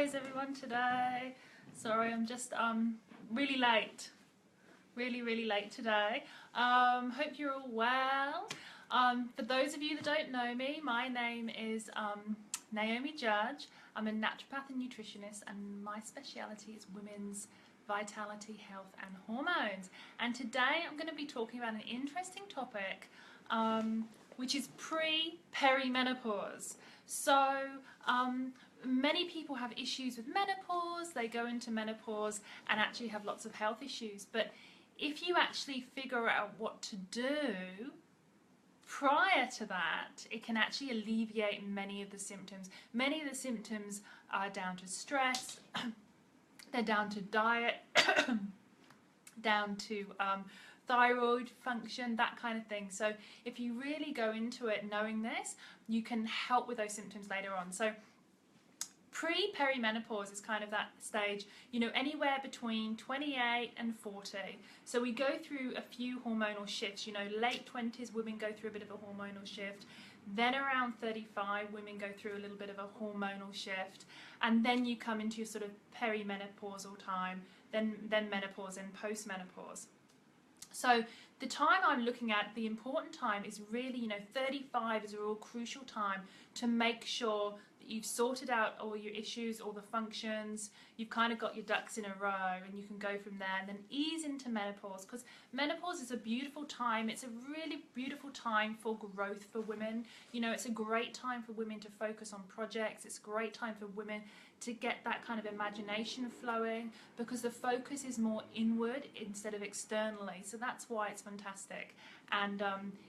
is everyone today? Sorry, I'm just really late. Really late today. Hope you're all well. For those of you that don't know me, my name is Naomi Judge. I'm a naturopath and nutritionist, and my speciality is women's vitality, health and hormones. And today I'm going to be talking about an interesting topic, which is perimenopause. So many people have issues with menopause. They go into menopause and actually have lots of health issues. But if you actually figure out what to do prior to that, it can actually alleviate many of the symptoms. Many of the symptoms are down to stress, they're down to diet, down to thyroid function, that kind of thing. So if you really go into it knowing this, you can help with those symptoms later on. So perimenopause is kind of that stage, you know, anywhere between 28 and 40. So we go through a few hormonal shifts. You know, late 20s women go through a bit of a hormonal shift. Then around 35 women go through a little bit of a hormonal shift, and then you come into your sort of perimenopausal time, then menopause and postmenopause. So the time I'm looking at, the important time is really, you know, 35 is a real crucial time to make sure that you've sorted out all your issues, all the functions, you've kind of got your ducks in a row, and you can go from there and then ease into menopause, because menopause is a beautiful time. It's a really beautiful time for growth for women. You know, it's a great time for women to focus on projects. It's a great time for women to get that kind of imagination flowing, because the focus is more inward instead of externally. So that's why it's fantastic, and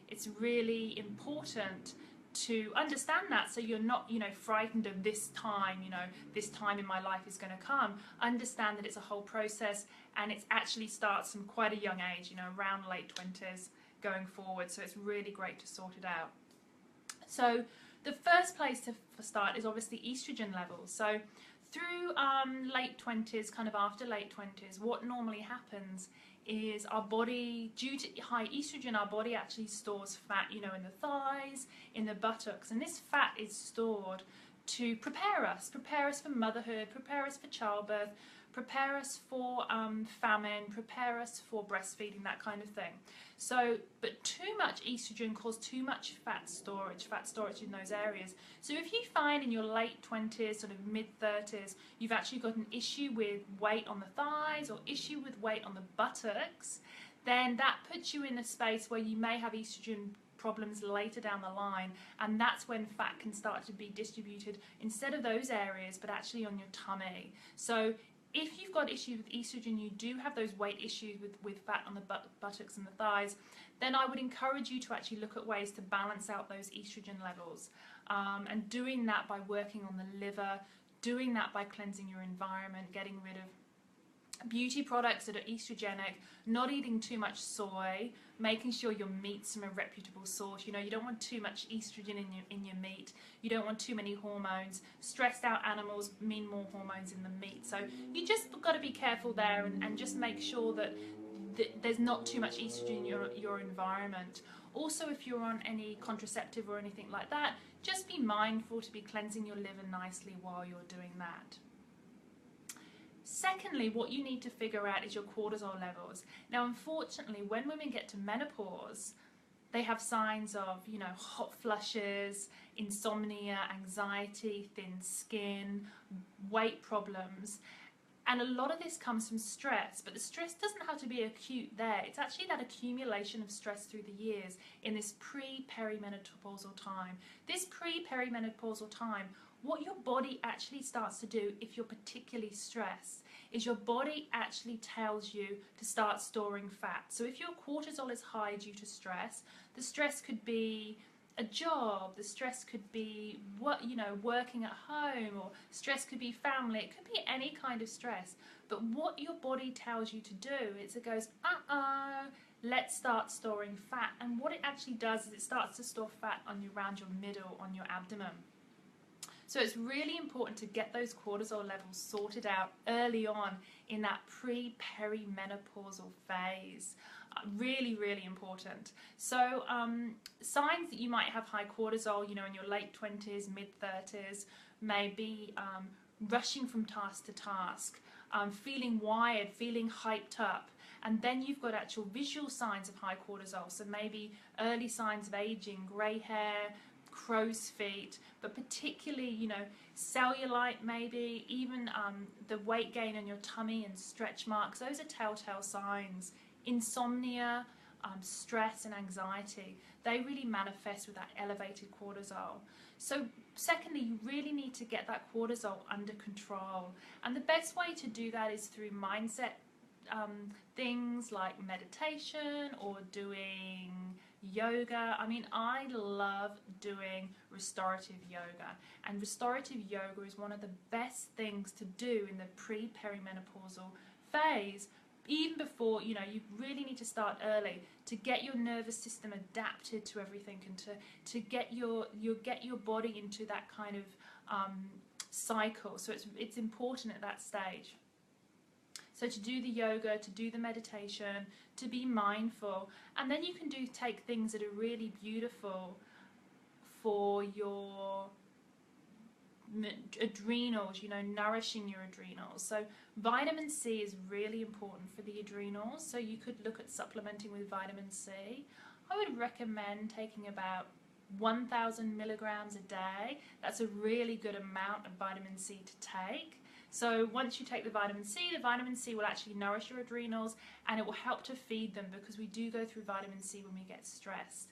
it's really important to understand that, so you're not, you know, frightened of this time, you know, this time in my life is going to come. Understand that it's a whole process, and it actually starts from quite a young age, you know, around late 20s going forward. So it's really great to sort it out. So the first place to start is obviously estrogen levels. So through late 20s, kind of after late 20s, what normally happens is our body, due to high estrogen, our body actually stores fat, you know, in the thighs, in the buttocks, and this fat is stored to prepare us for motherhood, prepare us for childbirth, prepare us for famine, prepare us for breastfeeding, that kind of thing. So, but too much estrogen causes too much fat storage in those areas. So if you find in your late 20s, sort of mid 30s, you've actually got an issue with weight on the thighs or issue with weight on the buttocks, then that puts you in a space where you may have estrogen problems later down the line, and that's when fat can start to be distributed instead of those areas, but actually on your tummy. So if you've got issues with estrogen, you do have those weight issues with fat on the buttocks and the thighs, then I would encourage you to actually look at ways to balance out those estrogen levels, and doing that by working on the liver, doing that by cleansing your environment, getting rid of beauty products that are estrogenic, not eating too much soy, making sure your meat's from a reputable source. You know, you don't want too much estrogen in your meat. You don't want too many hormones. Stressed out animals mean more hormones in the meat. So you just got to be careful there, and just make sure that there's not too much estrogen in your environment. Also, if you're on any contraceptive or anything like that, just be mindful to be cleansing your liver nicely while you're doing that. Secondly, what you need to figure out is your cortisol levels. Now, unfortunately, when women get to menopause, they have signs of, you know, hot flushes, insomnia, anxiety, thin skin, weight problems. And a lot of this comes from stress, but the stress doesn't have to be acute there. It's actually that accumulation of stress through the years in this pre-perimenopausal time. This pre-perimenopausal time, what your body actually starts to do if you're particularly stressed is your body actually tells you to start storing fat. So if your cortisol is high due to stress, the stress could be a job, the stress could be what, you know, working at home, or stress could be family, it could be any kind of stress. But what your body tells you to do is it goes, let's start storing fat. And what it actually does is it starts to store fat around your middle, on your abdomen. So it's really important to get those cortisol levels sorted out early on in that pre-perimenopausal phase. Really important. So signs that you might have high cortisol, you know, in your late 20s, mid 30s, may be rushing from task to task, feeling wired, feeling hyped up. And then you've got actual visual signs of high cortisol, so maybe early signs of aging, grey hair, crow's feet, but particularly, you know, cellulite maybe, even the weight gain on your tummy and stretch marks. Those are telltale signs. Insomnia, stress and anxiety, they really manifest with that elevated cortisol. So secondly, you really need to get that cortisol under control, and the best way to do that is through mindset things like meditation or doing yoga. I mean, I love doing restorative yoga, and restorative yoga is one of the best things to do in the pre-perimenopausal phase, even before, you know, you really need to start early to get your nervous system adapted to everything, and to get your body into that kind of cycle. So it's important at that stage. So to do the yoga, to do the meditation, to be mindful, and then you can take things that are really beautiful for your adrenals, you know, nourishing your adrenals. So vitamin C is really important for the adrenals, so you could look at supplementing with vitamin C. I would recommend taking about 1,000 milligrams a day. That's a really good amount of vitamin C to take. So once you take the vitamin C will actually nourish your adrenals, and it will help to feed them, because we do go through vitamin C when we get stressed.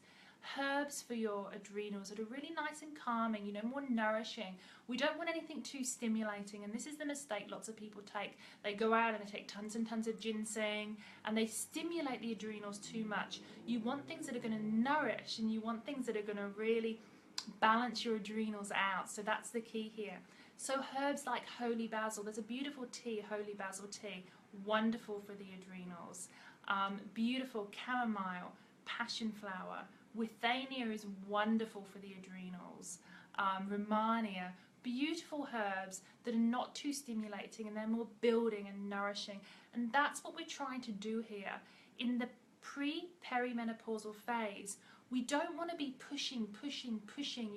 Herbs for your adrenals that are really nice and calming, you know, more nourishing. We don't want anything too stimulating, and this is the mistake lots of people take. They go out and they take tons and tons of ginseng, and they stimulate the adrenals too much. You want things that are going to nourish, and you want things that are going to really balance your adrenals out. So that's the key here. So herbs like holy basil, there's a beautiful tea, holy basil tea, wonderful for the adrenals. Beautiful chamomile, passion flower, withania is wonderful for the adrenals. Romania, beautiful herbs that are not too stimulating, and they're more building and nourishing. And that's what we're trying to do here. In the pre-perimenopausal phase, we don't want to be pushing,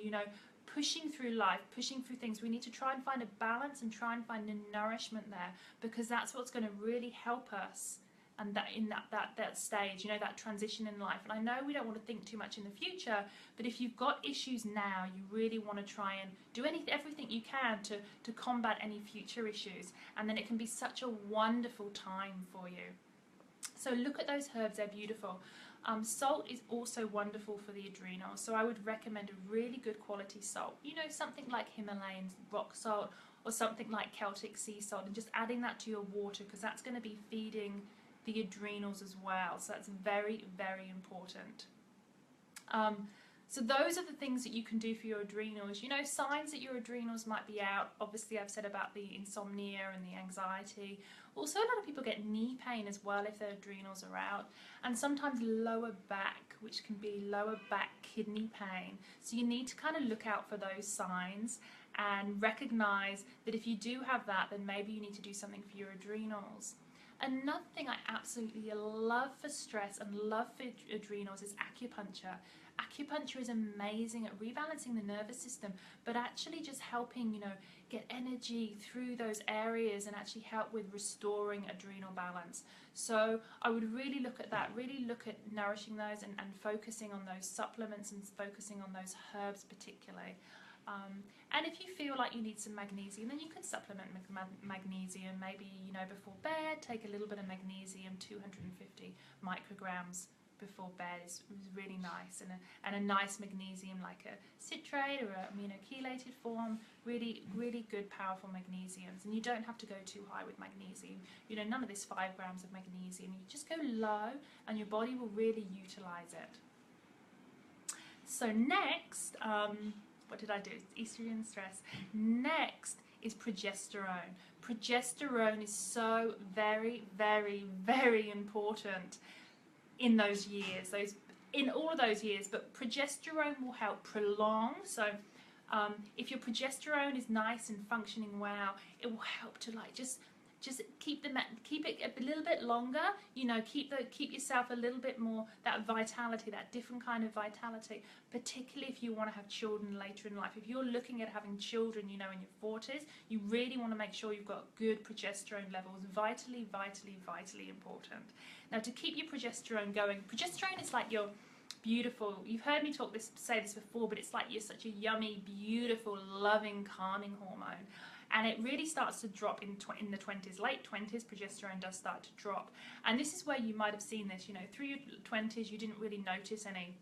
you know, pushing through life, pushing through things. We need to try and find a balance and try and find a nourishment there, because that's what's going to really help us, and that in that stage, you know, that transition in life. And I know we don't want to think too much in the future, but if you've got issues now, you really want to try and do everything you can to combat any future issues, and then it can be such a wonderful time for you. So look at those herbs, they're beautiful. Salt is also wonderful for the adrenals, so I would recommend a really good quality salt. You know, something like Himalayan rock salt, or something like Celtic sea salt, and just adding that to your water, because that's going to be feeding the adrenals as well. So that's very, very important. So those are the things that you can do for your adrenals. You know, signs that your adrenals might be out. Obviously, I've said about the insomnia and the anxiety. Also, a lot of people get knee pain as well if their adrenals are out. And sometimes lower back, which can be lower back kidney pain. So you need to kind of look out for those signs and recognize that if you do have that, then maybe you need to do something for your adrenals. Another thing I absolutely love for stress and love for adrenals is acupuncture. Acupuncture is amazing at rebalancing the nervous system, but actually just helping, you know, get energy through those areas and actually help with restoring adrenal balance. So I would really look at that, really look at nourishing those and focusing on those supplements and focusing on those herbs particularly. And if you feel like you need some magnesium, then you could supplement magnesium. Maybe, you know, before bed, take a little bit of magnesium, 250 micrograms before bed is really nice, and a nice magnesium like a citrate or an aminochelated form, really, really good, powerful magnesiums. And you don't have to go too high with magnesium. You know, none of this 5 grams of magnesium. You just go low, and your body will really utilize it. So next, what did I do? Estrogen, stress. Next is progesterone. Progesterone is so very, very, very important in those years, in all of those years, but progesterone will help prolong. So if your progesterone is nice and functioning well, it will help to like just just keep it a little bit longer, you know, keep yourself a little bit more, that vitality, that different kind of vitality, particularly if you want to have children later in life. If you're looking at having children, you know, in your 40s, you really want to make sure you've got good progesterone levels. Vitally, vitally, vitally important. Now, to keep your progesterone going, progesterone is like your beautiful, you've heard me say this before, but it's like you're such a yummy, beautiful, loving, calming hormone. And it really starts to drop in the 20s, late 20s, progesterone does start to drop. And this is where you might have seen this, you know, through your 20s, you didn't really notice any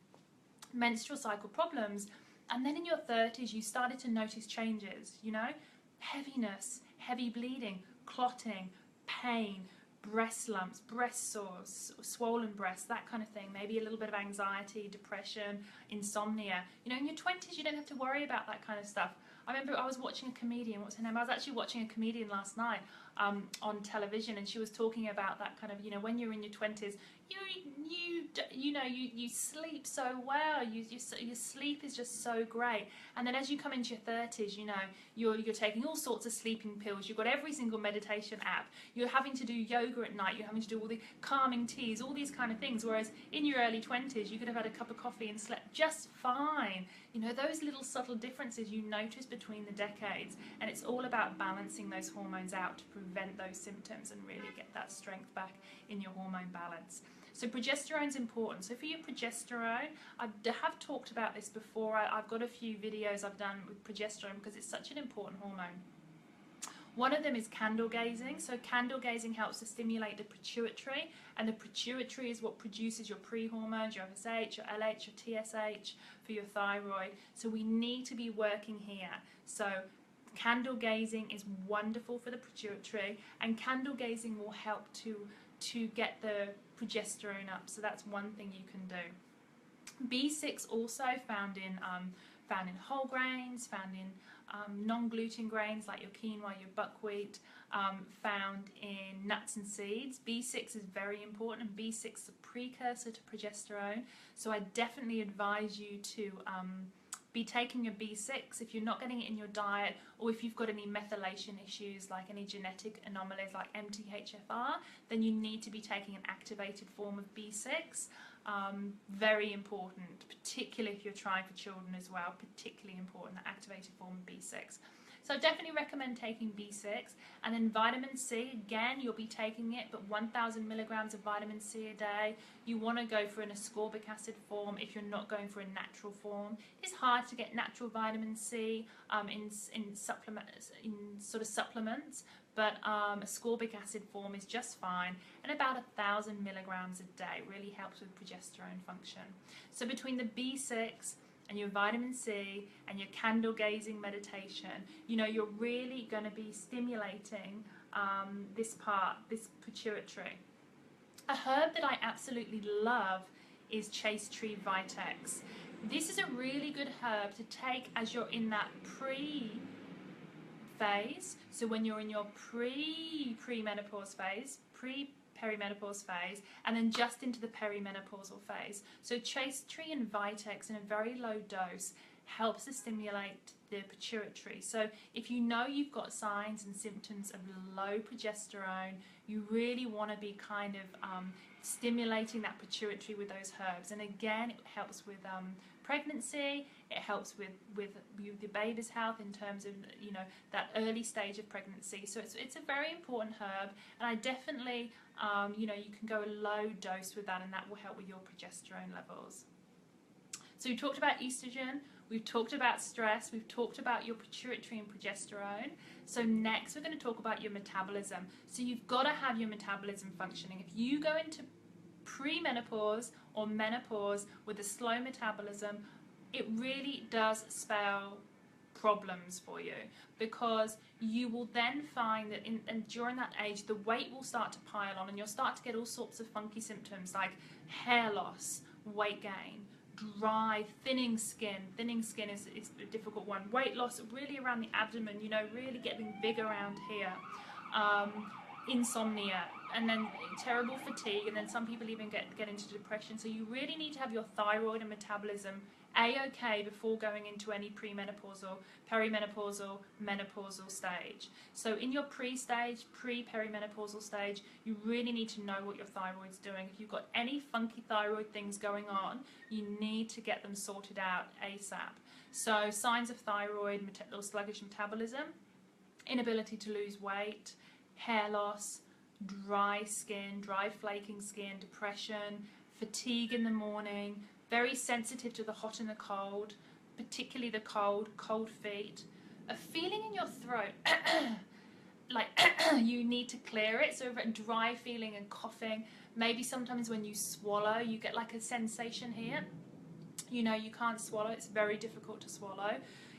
menstrual cycle problems. And then in your 30s, you started to notice changes, you know, heaviness, heavy bleeding, clotting, pain, breast lumps, breast sores, swollen breasts, that kind of thing. Maybe a little bit of anxiety, depression, insomnia. You know, in your 20s, you don't have to worry about that kind of stuff. I remember I was watching a comedian, what's her name? I was actually watching a comedian last night on television, and she was talking about that kind of, you know, when you're in your 20s, you sleep so well, your sleep is just so great, and then as you come into your 30s, you know, you're taking all sorts of sleeping pills, you've got every single meditation app, you're having to do yoga at night, you're having to do all the calming teas, all these kind of things, whereas in your early 20s you could have had a cup of coffee and slept just fine. You know, those little subtle differences you notice between the decades, and it's all about balancing those hormones out to prevent those symptoms and really get that strength back in your hormone balance. So progesterone's important. So for your progesterone, I have talked about this before. I've got a few videos I've done with progesterone because it's such an important hormone. One of them is candle gazing. So candle gazing helps to stimulate the pituitary, and the pituitary is what produces your pre-hormones, your FSH, your LH, your TSH for your thyroid. So we need to be working here. So candle gazing is wonderful for the pituitary, and candle gazing will help to get the progesterone up. So that's one thing you can do. B6 also found in whole grains, found in non-gluten grains like your quinoa, your buckwheat, found in nuts and seeds. B6 is very important, and B6 is a precursor to progesterone. So I definitely advise you to be taking your B6 if you're not getting it in your diet, or if you've got any methylation issues like any genetic anomalies like MTHFR, then you need to be taking an activated form of B6. Very important, particularly if you're trying for children as well, particularly important, the activated form of B6. So I definitely recommend taking B6. And then vitamin C, again, you'll be taking it, but 1,000 milligrams of vitamin C a day. You want to go for an ascorbic acid form if you're not going for a natural form. It's hard to get natural vitamin C in supplements, but ascorbic acid form is just fine, and about 1,000 milligrams a day really helps with progesterone function. So between the B6 and your vitamin C and your candle gazing meditation, you know, you're really going to be stimulating this pituitary. A herb that I absolutely love is Chase Tree Vitex. This is a really good herb to take as you're in that phase. So when you're in your pre-perimenopause phase, and then just into the perimenopausal phase. So Chase Tree and Vitex in a very low dose helps to stimulate the pituitary. So if you know you've got signs and symptoms of low progesterone, you really want to be kind of stimulating that pituitary with those herbs. And again, it helps with pregnancy, it helps with the baby's health in terms of, you know, that early stage of pregnancy. So it's a very important herb, and I definitely, you know, you can go a low dose with that, and that will help with your progesterone levels. So we talked about estrogen, we've talked about stress, we've talked about your pituitary and progesterone. So next we're going to talk about your metabolism. So you've got to have your metabolism functioning. If you go into premenopause or menopause with a slow metabolism, it really does spell problems for you, because you will then find that during that age the weight will start to pile on, and you'll start to get all sorts of funky symptoms like hair loss, weight gain, dry, thinning skin. Thinning skin is a difficult one. Weight loss really around the abdomen, you know, really getting big around here. Insomnia, and then terrible fatigue, and then some people even get into depression. So you really need to have your thyroid and metabolism a-okay before going into any premenopausal, perimenopausal, menopausal stage. So in your pre-stage, pre-perimenopausal stage, you really need to know what your thyroid's doing. If you've got any funky thyroid things going on, you need to get them sorted out ASAP. So signs of thyroid or sluggish metabolism, inability to lose weight, hair loss, dry skin, dry flaking skin, depression, fatigue in the morning, very sensitive to the hot and the cold, particularly the cold, cold feet, a feeling in your throat like you need to clear it, so a dry feeling and coughing. Maybe sometimes when you swallow you get like a sensation here, you know, you can't swallow, it's very difficult to swallow.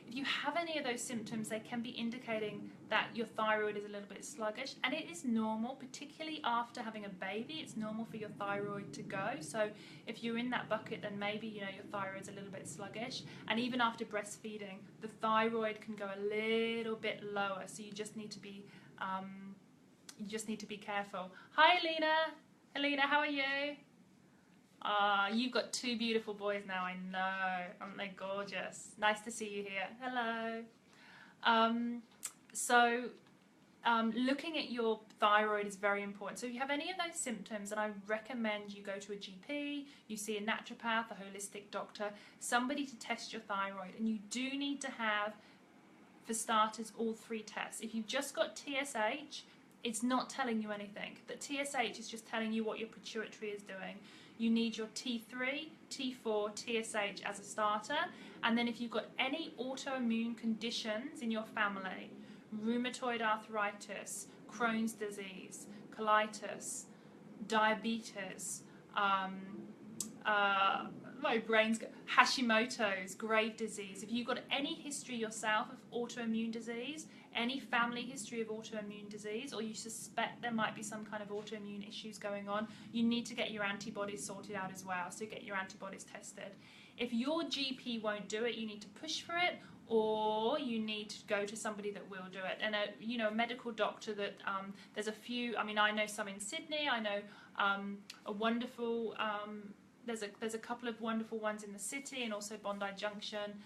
If you have any of those symptoms, they can be indicating that your thyroid is a little bit sluggish, and it is normal, particularly after having a baby. It's normal for your thyroid to go. So if you're in that bucket, then maybe, you know, your thyroid's a little bit sluggish. And even after breastfeeding, the thyroid can go a little bit lower. So you just need to be careful. Hi, Alina. Alina, how are you? You've got two beautiful boys now, I know. Aren't they gorgeous? Nice to see you here. Hello. Looking at your thyroid is very important. So if you have any of those symptoms, then I recommend you go to a GP, you see a naturopath, a holistic doctor, somebody to test your thyroid. And you do need to have, for starters, all 3 tests. If you've just got TSH, it's not telling you anything. The TSH is just telling you what your pituitary is doing. You need your T3, T4, TSH as a starter, and then if you've got any autoimmune conditions in your family, rheumatoid arthritis, Crohn's disease, colitis, diabetes, my brain's Hashimoto's, grave disease. If you've got any history yourself of autoimmune disease, any family history of autoimmune disease, or you suspect there might be some kind of autoimmune issues going on, you need to get your antibodies sorted out as well. So get your antibodies tested. If your GP won't do it, you need to push for it, or you need to go to somebody that will do it. And a medical doctor that there's a few. I mean, I know some in Sydney. I know a wonderful. There's a couple of wonderful ones in the city and also Bondi Junction.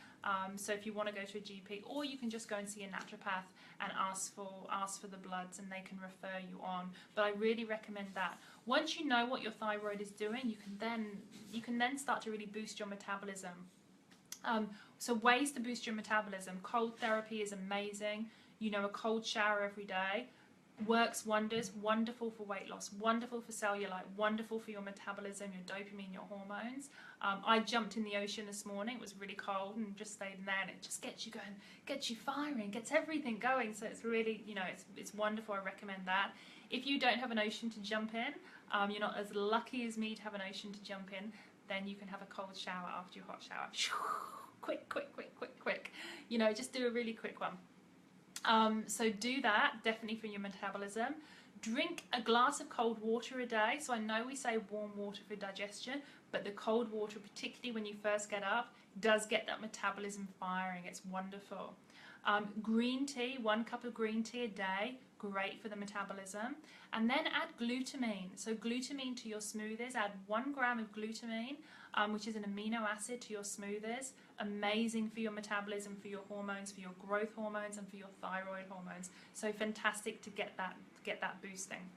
So if you want to go to a GP, or you can just go and see a naturopath and ask for the bloods, and they can refer you on. But I really recommend that. Once you know what your thyroid is doing, you can then start to really boost your metabolism. So ways to boost your metabolism: cold therapy is amazing. You know, a cold shower every day works wonders. Wonderful for weight loss, wonderful for cellulite, wonderful for your metabolism, your dopamine, your hormones. I jumped in the ocean this morning. It was really cold and just stayed in there, and it just gets you going, gets you firing, gets everything going. So it's really, you know, it's wonderful. I recommend that. If you don't have an ocean to jump in, you're not as lucky as me to have an ocean to jump in, then you can have a cold shower after your hot shower. Quick, quick, quick, quick, quick. You know, just do a really quick one. So do that, definitely for your metabolism. Drink a glass of cold water a day. So I know we say warm water for digestion, but the cold water, particularly when you first get up, does get that metabolism firing. It's wonderful. Green tea, 1 cup of green tea a day, great for the metabolism. And then add glutamine. So glutamine to your smoothies, add 1 gram of glutamine, which is an amino acid, to your smoothies. Amazing for your metabolism, for your hormones, for your growth hormones, and for your thyroid hormones. So fantastic to get that boosting.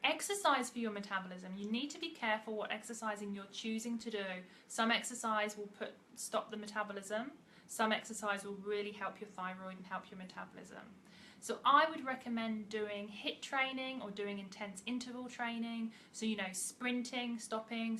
Exercise for your metabolism. You need to be careful what exercising you're choosing to do. Some exercise will stop the metabolism. Some exercise will really help your thyroid and help your metabolism. So I would recommend doing HIIT training or doing intense interval training. So, you know, sprinting, stopping,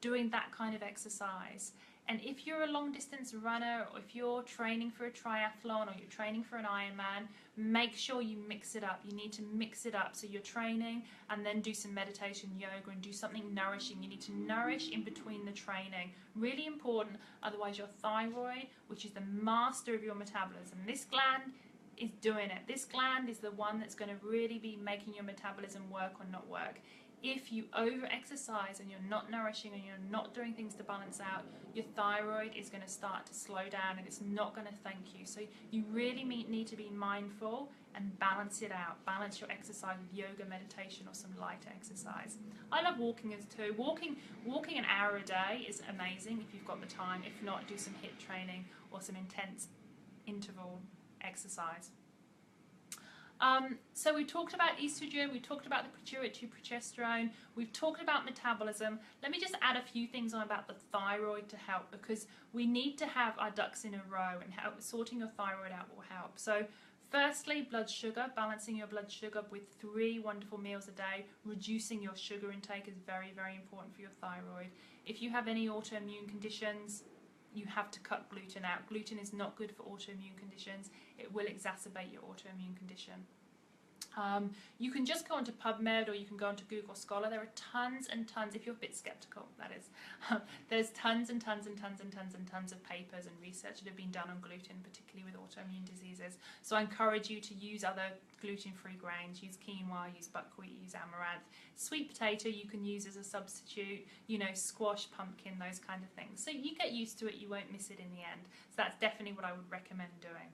doing that kind of exercise. And if you're a long distance runner, or if you're training for a triathlon, or you're training for an Ironman, make sure you mix it up. You need to mix it up. So you're training and then do some meditation, yoga, and do something nourishing. You need to nourish in between the training. Really important. Otherwise your thyroid, which is the master of your metabolism, this gland is doing it. This gland is the one that's going to really be making your metabolism work or not work. if you over-exercise and you're not nourishing and you're not doing things to balance out, your thyroid is going to start to slow down and it's not going to thank you. So you really need to be mindful and balance it out. Balance your exercise with yoga, meditation, or some lighter exercise. I love walking as too. Walking an hour a day is amazing if you've got the time. If not, do some HIIT training or some intense interval exercise. So we talked about estrogen, we talked about the pituitary progesterone, we've talked about metabolism. Let me just add a few things on about the thyroid to help, because we need to have our ducks in a row, and sorting your thyroid out will help. So firstly, blood sugar, balancing your blood sugar with 3 wonderful meals a day. Reducing your sugar intake is very, very important for your thyroid. If you have any autoimmune conditions, you have to cut gluten out. Gluten is not good for autoimmune conditions. It will exacerbate your autoimmune condition. You can just go onto PubMed or you can go onto Google Scholar. There are tons and tons, if you're a bit skeptical, that is, there's tons and tons and tons and tons and tons of papers and research that have been done on gluten, particularly with autoimmune diseases. So I encourage you to use other gluten-free grains. Use quinoa, use buckwheat, use amaranth. Sweet potato you can use as a substitute, you know, squash, pumpkin, those kind of things. So you get used to it, you won't miss it in the end. So that's definitely what I would recommend doing.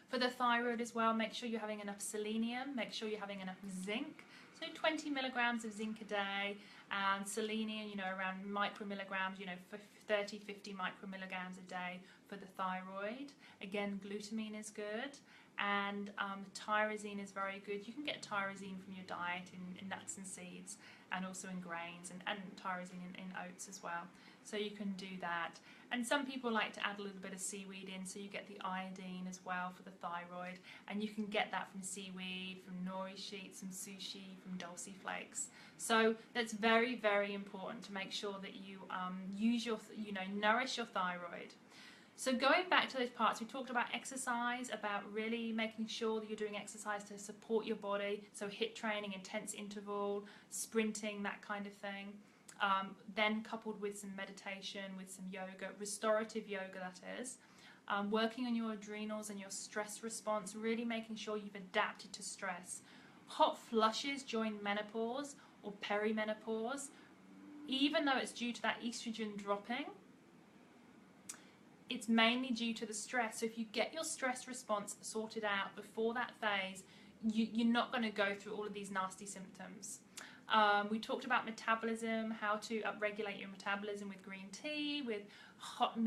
For the thyroid as well, make sure you're having enough selenium, make sure you're having enough zinc. So 20 milligrams of zinc a day, and selenium, you know, around micromilligrams, you know, 30, 50 micromilligrams a day for the thyroid. Again, glutamine is good, and tyrosine is very good. You can get tyrosine from your diet in nuts and seeds, and also in grains, and tyrosine in oats as well. So you can do that. And some people like to add a little bit of seaweed in, so you get the iodine as well for the thyroid, and you can get that from seaweed, from nori sheets, from sushi, from dulce flakes. So that's very, very important to make sure that you nourish your thyroid. So going back to those parts, we talked about exercise, about really making sure that you're doing exercise to support your body. So HIIT training, intense interval, sprinting, that kind of thing. Then coupled with some meditation, with some yoga, restorative yoga that is. Working on your adrenals and your stress response, really making sure you've adapted to stress. Hot flushes during menopause or perimenopause, even though it's due to that estrogen dropping, it's mainly due to the stress. So if you get your stress response sorted out before that phase, you're not going to go through all of these nasty symptoms. We talked about metabolism, how to upregulate your metabolism with green tea, with hot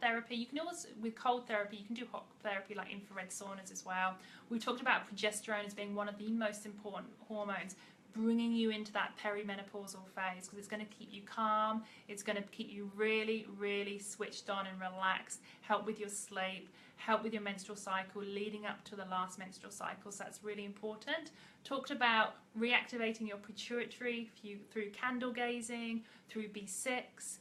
therapy. You can also, with cold therapy, you can do hot therapy like infrared saunas as well. We talked about progesterone as being one of the most important hormones, bringing you into that perimenopausal phase, because it's going to keep you calm, it's going to keep you really, really switched on and relaxed, help with your sleep, help with your menstrual cycle leading up to the last menstrual cycle. So that's really important. Talked about reactivating your pituitary through candle gazing, through B6.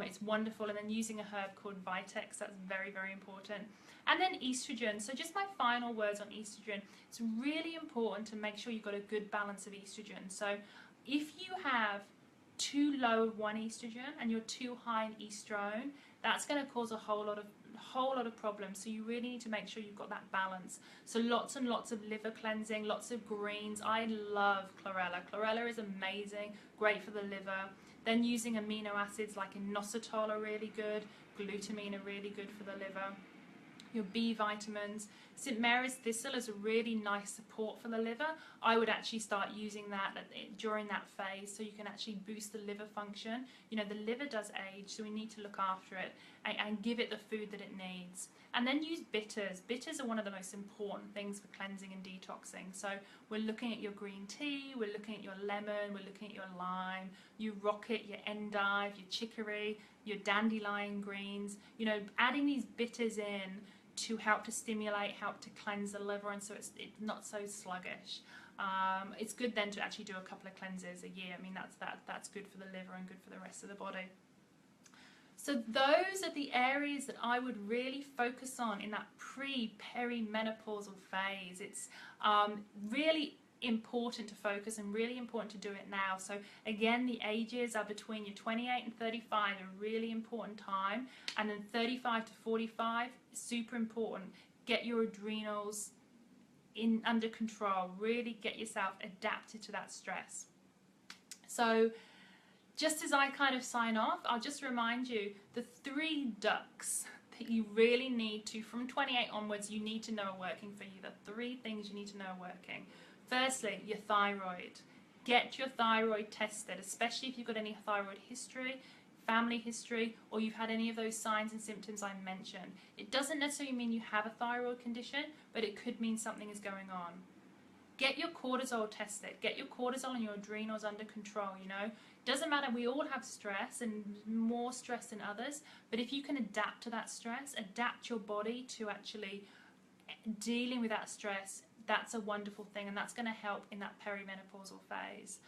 It's wonderful. And then using a herb called Vitex, that's very, very important. And then estrogen. So just my final words on estrogen. It's really important to make sure you've got a good balance of estrogen. So if you have too low of one estrogen and you're too high in estrone, that's going to cause a whole lot of problems. So you really need to make sure you've got that balance. So lots and lots of liver cleansing, lots of greens. I love chlorella. Chlorella is amazing, great for the liver. Then using amino acids like inositol are really good. Glutamine are really good for the liver. Your B vitamins. St. Mary's thistle is a really nice support for the liver. I would actually start using that during that phase, so you can actually boost the liver function. You know, the liver does age, so we need to look after it and give it the food that it needs. And then use bitters. Bitters are one of the most important things for cleansing and detoxing. So we're looking at your green tea, we're looking at your lemon, we're looking at your lime, your rocket, your endive, your chicory, your dandelion greens. You know, adding these bitters in to help to stimulate, help to cleanse the liver, and so it's not so sluggish. It's good then to actually do a couple of cleanses a year. I mean, that's good for the liver and good for the rest of the body. So those are the areas that I would really focus on in that pre-perimenopausal phase. It's really important to focus and really important to do it now. So again, the ages are between your 28 and 35, a really important time, and then 35 to 45, super important. Get your adrenals under control. Really get yourself adapted to that stress. So just as I kind of sign off, I'll just remind you the 3 ducks that you really need to, from 28 onwards, you need to know are working for you. The 3 things you need to know are working. Firstly, your thyroid. Get your thyroid tested, especially if you've got any thyroid history, family history, or you've had any of those signs and symptoms I mentioned. It doesn't necessarily mean you have a thyroid condition, but it could mean something is going on. Get your cortisol tested. Get your cortisol and your adrenals under control, you know. Doesn't matter, we all have stress and more stress than others, but if you can adapt to that stress, adapt your body to actually dealing with that stress, that's a wonderful thing, and that's going to help in that perimenopausal phase.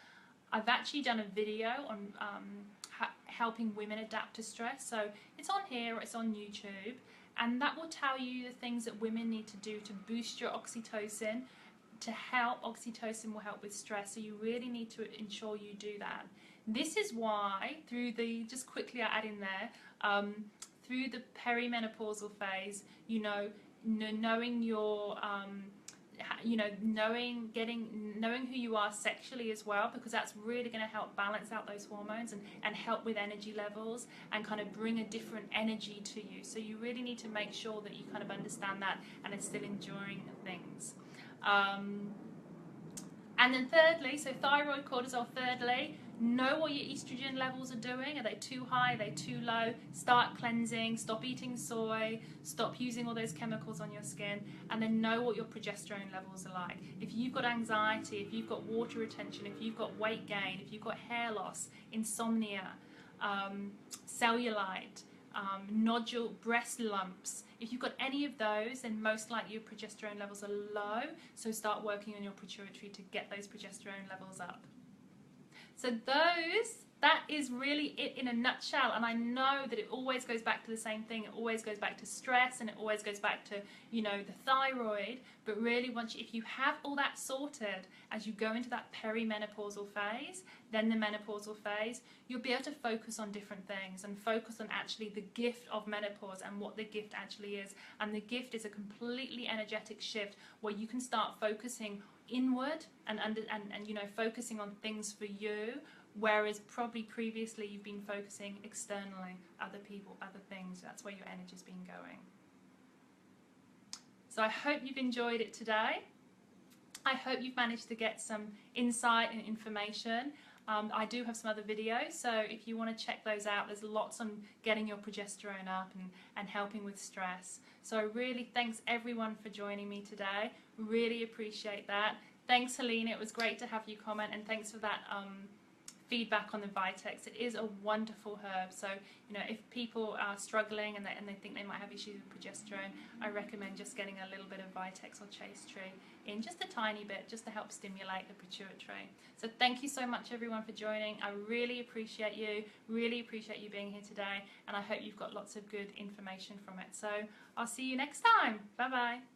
I've actually done a video on helping women adapt to stress, so it's on here, it's on YouTube, and that will tell you the things that women need to do to boost your oxytocin. To help, oxytocin will help with stress, so you really need to ensure you do that. This is why, through the, just quickly I add in there, through the perimenopausal phase, you know, knowing your, you know, knowing who you are sexually as well, because that's really going to help balance out those hormones and help with energy levels and kind of bring a different energy to you. So you really need to make sure that you kind of understand that and are still enjoying things. And then thirdly, so thyroid, cortisol, thirdly, know what your estrogen levels are doing. Are they too high? Are they too low? Start cleansing, stop eating soy, stop using all those chemicals on your skin, and then know what your progesterone levels are like. If you've got anxiety, if you've got water retention, if you've got weight gain, if you've got hair loss, insomnia, cellulite, nodule, breast lumps, if you've got any of those, then most likely your progesterone levels are low, so start working on your pituitary to get those progesterone levels up. So that is really it in a nutshell, and I know that it always goes back to the same thing. It always goes back to stress, and it always goes back to, you know, the thyroid, but really if you have all that sorted as you go into that perimenopausal phase, then the menopausal phase, you'll be able to focus on different things and focus on actually the gift of menopause and what the gift actually is. And the gift is a completely energetic shift where you can start focusing inward and you know, focusing on things for you, whereas probably previously you've been focusing externally, other people, other things. That's where your energy's been going. So I hope you've enjoyed it today. I hope you've managed to get some insight and information. I do have some other videos, so if you want to check those out, there's lots on getting your progesterone up and helping with stress. So really thanks everyone for joining me today. Really appreciate that. Thanks, Helena. It was great to have you comment, and thanks for that feedback on the Vitex. It is a wonderful herb, so you know, if people are struggling and they think they might have issues with progesterone, I recommend just getting a little bit of Vitex or Chase Tree in, just a tiny bit, just to help stimulate the pituitary. So thank you so much everyone for joining. I really appreciate you being here today, and I hope you've got lots of good information from it. So I'll see you next time. Bye bye.